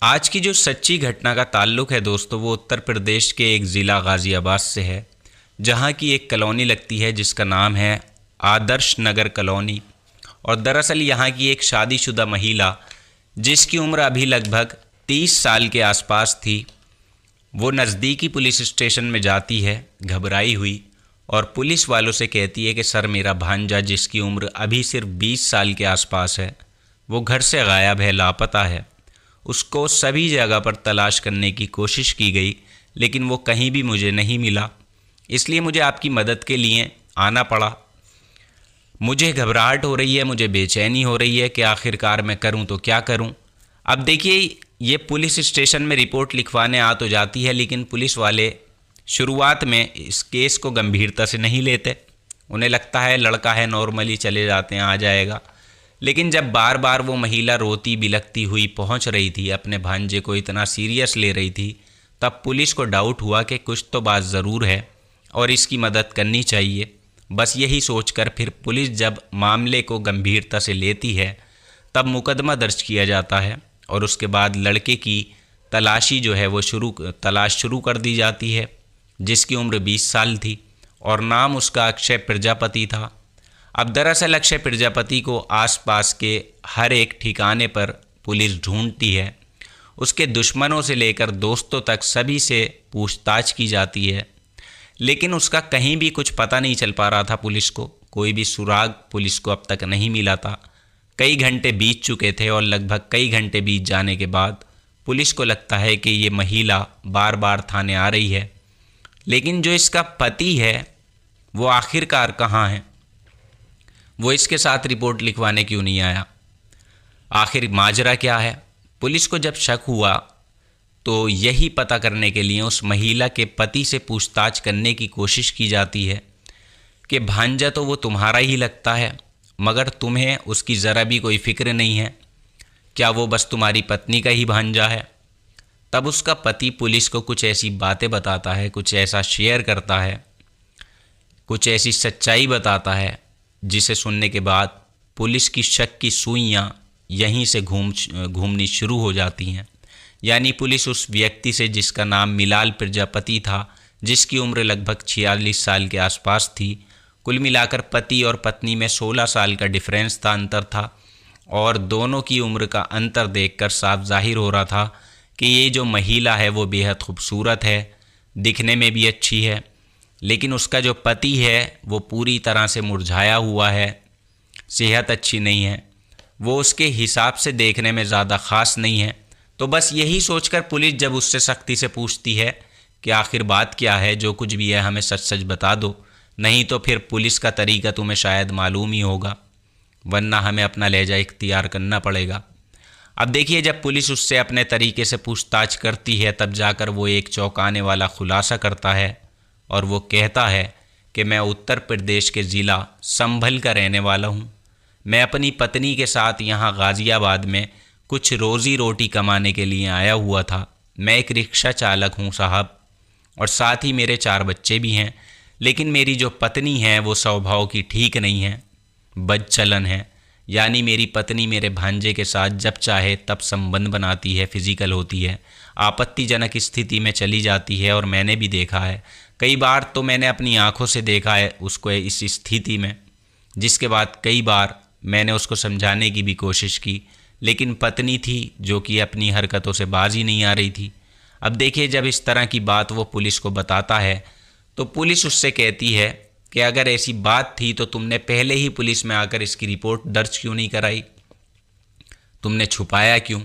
आज की जो सच्ची घटना का ताल्लुक है दोस्तों, वो उत्तर प्रदेश के एक ज़िला गाज़ियाबाद से है, जहाँ की एक कॉलोनी लगती है जिसका नाम है आदर्श नगर कॉलोनी। और दरअसल यहाँ की एक शादीशुदा महिला जिसकी उम्र अभी लगभग 30 साल के आसपास थी, वो नज़दीकी पुलिस स्टेशन में जाती है घबराई हुई और पुलिस वालों से कहती है कि सर, मेरा भांजा जिसकी उम्र अभी सिर्फ 20 साल के आसपास है, वो घर से गायब है, लापता है। उसको सभी जगह पर तलाश करने की कोशिश की गई, लेकिन वो कहीं भी मुझे नहीं मिला, इसलिए मुझे आपकी मदद के लिए आना पड़ा। मुझे घबराहट हो रही है, मुझे बेचैनी हो रही है कि आखिरकार मैं करूं तो क्या करूं। अब देखिए, ये पुलिस स्टेशन में रिपोर्ट लिखवाने आ तो जाती है, लेकिन पुलिस वाले शुरुआत में इस केस को गंभीरता से नहीं लेते। उन्हें लगता है लड़का है, नॉर्मली चले जाते हैं, आ जाएगा। लेकिन जब बार बार वो महिला रोती बिलखती हुई पहुंच रही थी, अपने भांजे को इतना सीरियस ले रही थी, तब पुलिस को डाउट हुआ कि कुछ तो बात ज़रूर है और इसकी मदद करनी चाहिए। बस यही सोचकर फिर पुलिस जब मामले को गंभीरता से लेती है, तब मुकदमा दर्ज किया जाता है और उसके बाद लड़के की तलाशी जो है वो तलाश शुरू कर दी जाती है, जिसकी उम्र 20 साल थी और नाम उसका अक्षय प्रजापति था। अब दरअसल अक्षय प्रजापति को आसपास के हर एक ठिकाने पर पुलिस ढूंढती है। उसके दुश्मनों से लेकर दोस्तों तक सभी से पूछताछ की जाती है, लेकिन उसका कहीं भी कुछ पता नहीं चल पा रहा था पुलिस को। कोई भी सुराग पुलिस को अब तक नहीं मिला था। कई घंटे बीत चुके थे और लगभग कई घंटे बीत जाने के बाद पुलिस को लगता है कि ये महिला बार बार थाने आ रही है, लेकिन जो इसका पति है वो आखिरकार कहाँ है? वो इसके साथ रिपोर्ट लिखवाने क्यों नहीं आया? आखिर माजरा क्या है? पुलिस को जब शक हुआ तो यही पता करने के लिए उस महिला के पति से पूछताछ करने की कोशिश की जाती है कि भांजा तो वो तुम्हारा ही लगता है, मगर तुम्हें उसकी ज़रा भी कोई फिक्र नहीं है। क्या वो बस तुम्हारी पत्नी का ही भांजा है? तब उसका पति पुलिस को कुछ ऐसी बातें बताता है, कुछ ऐसा शेयर करता है, कुछ ऐसी सच्चाई बताता है, जिसे सुनने के बाद पुलिस की शक की सुइयां यहीं से घूमनी शुरू हो जाती हैं। यानी पुलिस उस व्यक्ति से, जिसका नाम मिलाल प्रजापति था, जिसकी उम्र लगभग 46 साल के आसपास थी, कुल मिलाकर पति और पत्नी में 16 साल का डिफरेंस था, अंतर था, और दोनों की उम्र का अंतर देखकर साफ जाहिर हो रहा था कि ये जो महिला है वो बेहद खूबसूरत है, दिखने में भी अच्छी है, लेकिन उसका जो पति है वो पूरी तरह से मुरझाया हुआ है, सेहत अच्छी नहीं है, वो उसके हिसाब से देखने में ज़्यादा ख़ास नहीं है। तो बस यही सोचकर पुलिस जब उससे सख्ती से पूछती है कि आखिर बात क्या है, जो कुछ भी है हमें सच सच बता दो, नहीं तो फिर पुलिस का तरीका तुम्हें शायद मालूम ही होगा, वरना हमें अपना लहजा इख्तियार करना पड़ेगा। अब देखिए, जब पुलिस उससे अपने तरीके से पूछताछ करती है, तब जाकर वो एक चौंकाने वाला खुलासा करता है और वो कहता है कि मैं उत्तर प्रदेश के ज़िला संभल का रहने वाला हूँ। मैं अपनी पत्नी के साथ यहाँ गाज़ियाबाद में कुछ रोज़ी रोटी कमाने के लिए आया हुआ था। मैं एक रिक्शा चालक हूँ साहब, और साथ ही मेरे 4 बच्चे भी हैं, लेकिन मेरी जो पत्नी है वो स्वभाव की ठीक नहीं है, बदचलन है। यानी मेरी पत्नी मेरे भांजे के साथ जब चाहे तब संबंध बनाती है, फिजिकल होती है, आपत्तिजनक स्थिति में चली जाती है, और मैंने भी देखा है कई बार, तो मैंने अपनी आंखों से देखा है उसको इस स्थिति में, जिसके बाद कई बार मैंने उसको समझाने की भी कोशिश की, लेकिन पत्नी थी जो कि अपनी हरकतों से बाज ही नहीं आ रही थी। अब देखिए, जब इस तरह की बात वो पुलिस को बताता है तो पुलिस उससे कहती है कि अगर ऐसी बात थी तो तुमने पहले ही पुलिस में आकर इसकी रिपोर्ट दर्ज क्यों नहीं कराई, तुमने छुपाया क्यों?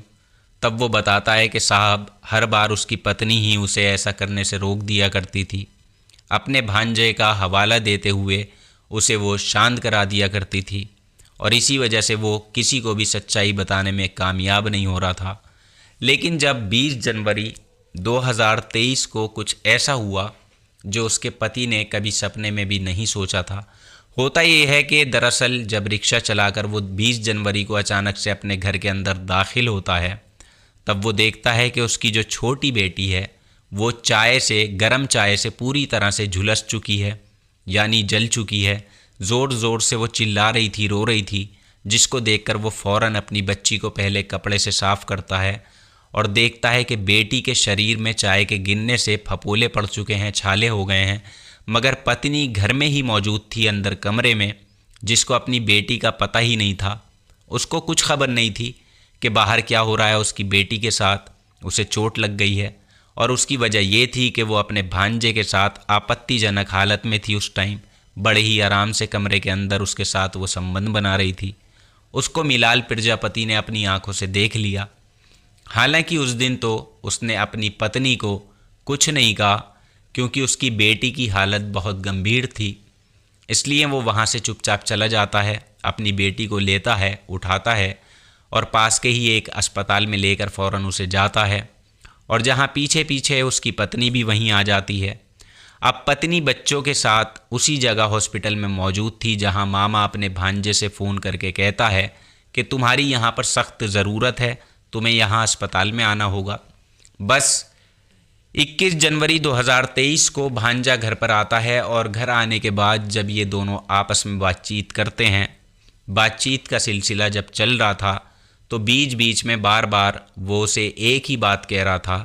तब वो बताता है कि साहब, हर बार उसकी पत्नी ही उसे ऐसा करने से रोक दिया करती थी, अपने भांजे का हवाला देते हुए उसे वो शांत करा दिया करती थी, और इसी वजह से वो किसी को भी सच्चाई बताने में कामयाब नहीं हो रहा था। लेकिन जब 20 जनवरी 2023 को कुछ ऐसा हुआ जो उसके पति ने कभी सपने में भी नहीं सोचा था। होता ये है कि दरअसल जब रिक्शा चलाकर वो 20 जनवरी को अचानक से अपने घर के अंदर दाखिल होता है, तब वो देखता है कि उसकी जो छोटी बेटी है वो गर्म चाय से पूरी तरह से झुलस चुकी है, यानी जल चुकी है। ज़ोर ज़ोर से वो चिल्ला रही थी, रो रही थी, जिसको देखकर वो फ़ौरन अपनी बच्ची को पहले कपड़े से साफ़ करता है और देखता है कि बेटी के शरीर में चाय के गिरने से फफोले पड़ चुके हैं, छाले हो गए हैं, मगर पत्नी घर में ही मौजूद थी अंदर कमरे में, जिसको अपनी बेटी का पता ही नहीं था। उसको कुछ खबर नहीं थी कि बाहर क्या हो रहा है उसकी बेटी के साथ। उसे चोट लग गई है और उसकी वजह ये थी कि वो अपने भांजे के साथ आपत्तिजनक हालत में थी। उस टाइम बड़े ही आराम से कमरे के अंदर उसके साथ वो संबंध बना रही थी। उसको मिलाल प्रजापति ने अपनी आंखों से देख लिया। हालांकि उस दिन तो उसने अपनी पत्नी को कुछ नहीं कहा, क्योंकि उसकी बेटी की हालत बहुत गंभीर थी। इसलिए वो वहाँ से चुपचाप चला जाता है, अपनी बेटी को लेता है, उठाता है और पास के ही एक अस्पताल में लेकर फ़ौरन उसे जाता है, और जहाँ पीछे पीछे उसकी पत्नी भी वहीं आ जाती है। अब पत्नी बच्चों के साथ उसी जगह हॉस्पिटल में मौजूद थी जहाँ मामा अपने भांजे से फ़ोन करके कहता है कि तुम्हारी यहाँ पर सख्त ज़रूरत है, तुम्हें यहाँ अस्पताल में आना होगा। बस 21 जनवरी 2023 को भांजा घर पर आता है और घर आने के बाद जब ये दोनों आपस में बातचीत करते हैं, बातचीत का सिलसिला जब चल रहा था तो बीच बीच में बार बार वो उसे एक ही बात कह रहा था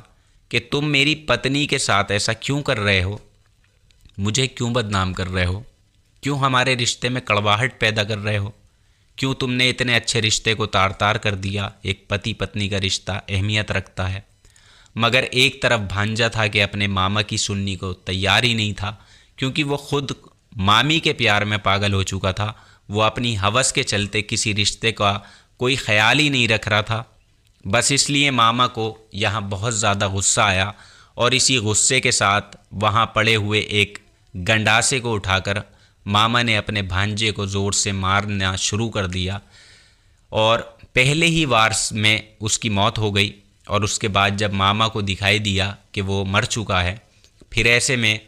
कि तुम मेरी पत्नी के साथ ऐसा क्यों कर रहे हो, मुझे क्यों बदनाम कर रहे हो, क्यों हमारे रिश्ते में कड़वाहट पैदा कर रहे हो, क्यों तुमने इतने अच्छे रिश्ते को तार तार कर दिया। एक पति पत्नी का रिश्ता अहमियत रखता है। मगर एक तरफ भांजा था कि अपने मामा की सुनने को तैयार ही नहीं था, क्योंकि वो खुद मामी के प्यार में पागल हो चुका था। वो अपनी हवस के चलते किसी रिश्ते का कोई ख्याल ही नहीं रख रहा था। बस इसलिए मामा को यहाँ बहुत ज़्यादा गुस्सा आया और इसी गुस्से के साथ वहाँ पड़े हुए एक गंडासे को उठाकर मामा ने अपने भांजे को ज़ोर से मारना शुरू कर दिया और पहले ही वार में उसकी मौत हो गई। और उसके बाद जब मामा को दिखाई दिया कि वो मर चुका है, फिर ऐसे में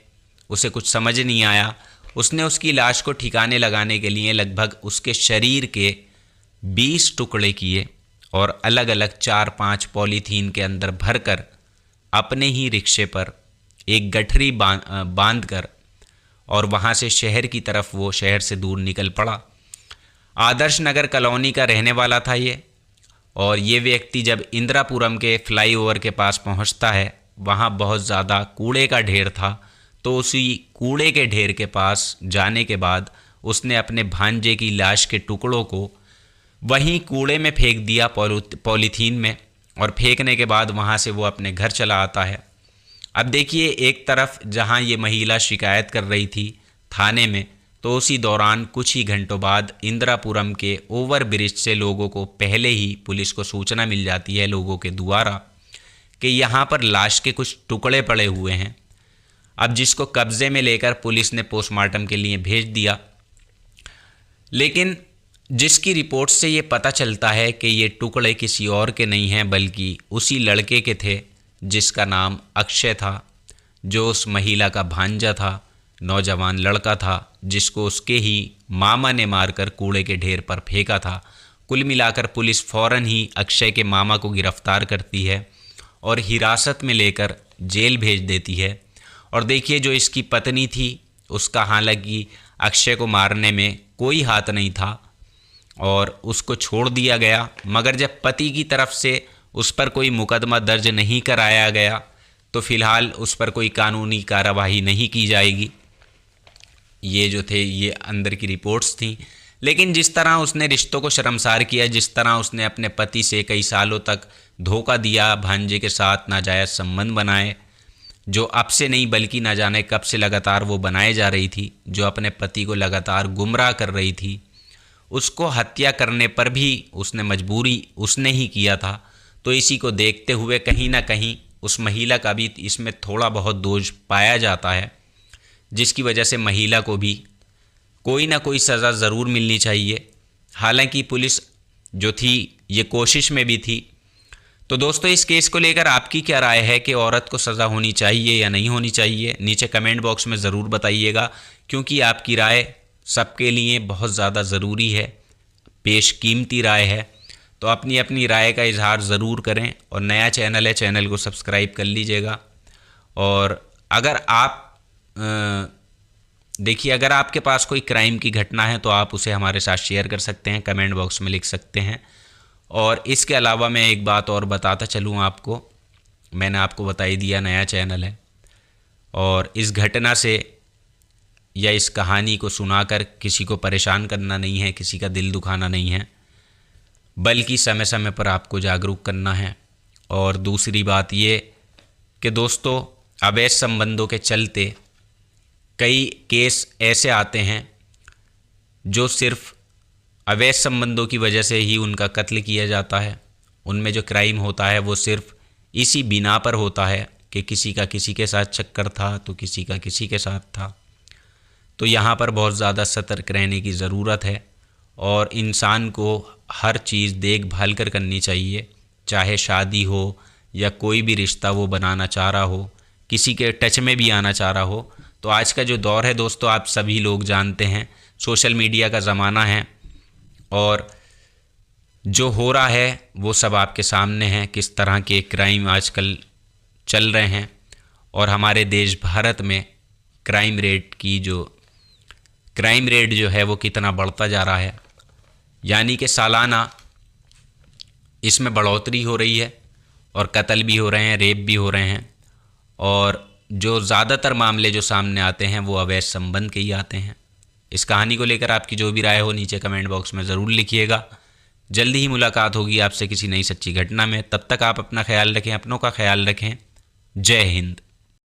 उसे कुछ समझ नहीं आया। उसने उसकी लाश को ठिकाने लगाने के लिए लगभग उसके शरीर के 20 टुकड़े किए और अलग अलग 4-5 पॉलीथीन के अंदर भरकर अपने ही रिक्शे पर एक गठरी बांध कर और वहाँ से शहर की तरफ वो शहर से दूर निकल पड़ा। आदर्श नगर कॉलोनी का रहने वाला था ये। और ये व्यक्ति जब इंदिरापुरम के फ्लाईओवर के पास पहुंचता है, वहाँ बहुत ज़्यादा कूड़े का ढेर था। तो उसी कूड़े के ढेर के पास जाने के बाद उसने अपने भांजे की लाश के टुकड़ों को वहीं कूड़े में फेंक दिया, पॉलीथीन में। और फेंकने के बाद वहाँ से वो अपने घर चला आता है। अब देखिए, एक तरफ जहाँ ये महिला शिकायत कर रही थी थाने में, तो उसी दौरान कुछ ही घंटों बाद इंदिरापुरम के ओवर ब्रिज से लोगों को पहले ही पुलिस को सूचना मिल जाती है लोगों के द्वारा कि यहाँ पर लाश के कुछ टुकड़े पड़े हुए हैं। अब जिसको कब्जे में लेकर पुलिस ने पोस्टमार्टम के लिए भेज दिया। लेकिन जिसकी रिपोर्ट से ये पता चलता है कि ये टुकड़े किसी और के नहीं हैं बल्कि उसी लड़के के थे जिसका नाम अक्षय था, जो उस महिला का भांजा था, नौजवान लड़का था जिसको उसके ही मामा ने मारकर कूड़े के ढेर पर फेंका था। कुल मिलाकर पुलिस फ़ौरन ही अक्षय के मामा को गिरफ्तार करती है और हिरासत में लेकर जेल भेज देती है। और देखिए, जो इसकी पत्नी थी उसका हालांकि अक्षय को मारने में कोई हाथ नहीं था और उसको छोड़ दिया गया, मगर जब पति की तरफ से उस पर कोई मुकदमा दर्ज नहीं कराया गया तो फ़िलहाल उस पर कोई कानूनी कार्रवाई नहीं की जाएगी। ये जो थे ये अंदर की रिपोर्ट्स थी। लेकिन जिस तरह उसने रिश्तों को शर्मसार किया, जिस तरह उसने अपने पति से कई सालों तक धोखा दिया, भांजे के साथ नाजायज़ संबंध बनाए, जो अब से नहीं बल्कि ना जाने कब से लगातार वो बनाए जा रही थी, जो अपने पति को लगातार गुमराह कर रही थी, उसको हत्या करने पर भी उसने मजबूरी उसने ही किया था। तो इसी को देखते हुए कहीं ना कहीं उस महिला का भी इसमें थोड़ा बहुत दोष पाया जाता है, जिसकी वजह से महिला को भी कोई ना कोई सज़ा ज़रूर मिलनी चाहिए। हालांकि पुलिस जो थी ये कोशिश में भी थी। तो दोस्तों, इस केस को लेकर आपकी क्या राय है कि औरत को सज़ा होनी चाहिए या नहीं होनी चाहिए? नीचे कमेंट बॉक्स में ज़रूर बताइएगा, क्योंकि आपकी राय सबके लिए बहुत ज़्यादा ज़रूरी है, बेशकीमती राय है। तो अपनी अपनी राय का इजहार ज़रूर करें और नया चैनल है, चैनल को सब्सक्राइब कर लीजिएगा। और अगर आप देखिए, अगर आपके पास कोई क्राइम की घटना है तो आप उसे हमारे साथ शेयर कर सकते हैं, कमेंट बॉक्स में लिख सकते हैं। और इसके अलावा मैं एक बात और बताता चलूँ आपको, मैंने आपको बता ही दिया नया चैनल है, और इस घटना से या इस कहानी को सुनाकर किसी को परेशान करना नहीं है, किसी का दिल दुखाना नहीं है, बल्कि समय समय पर आपको जागरूक करना है। और दूसरी बात ये कि दोस्तों, अवैध संबंधों के चलते कई केस ऐसे आते हैं जो सिर्फ अवैध संबंधों की वजह से ही उनका कत्ल किया जाता है। उनमें जो क्राइम होता है वो सिर्फ इसी बिना पर होता है कि किसी का किसी के साथ चक्कर था तो किसी का किसी के साथ था। तो यहाँ पर बहुत ज़्यादा सतर्क रहने की ज़रूरत है और इंसान को हर चीज़ देखभाल कर करनी चाहिए, चाहे शादी हो या कोई भी रिश्ता वो बनाना चाह रहा हो, किसी के टच में भी आना चाह रहा हो। तो आज का जो दौर है दोस्तों, आप सभी लोग जानते हैं, सोशल मीडिया का ज़माना है और जो हो रहा है वो सब आपके सामने है, किस तरह के क्राइम आजकल चल रहे हैं और हमारे देश भारत में क्राइम रेट जो है वो कितना बढ़ता जा रहा है। यानी कि सालाना इसमें बढ़ोतरी हो रही है और कत्ल भी हो रहे हैं, रेप भी हो रहे हैं, और जो ज़्यादातर मामले जो सामने आते हैं वो अवैध संबंध के ही आते हैं। इस कहानी को लेकर आपकी जो भी राय हो नीचे कमेंट बॉक्स में ज़रूर लिखिएगा। जल्दी ही मुलाकात होगी आपसे किसी नई सच्ची घटना में। तब तक आप अपना ख्याल रखें, अपनों का ख्याल रखें। जय हिंद।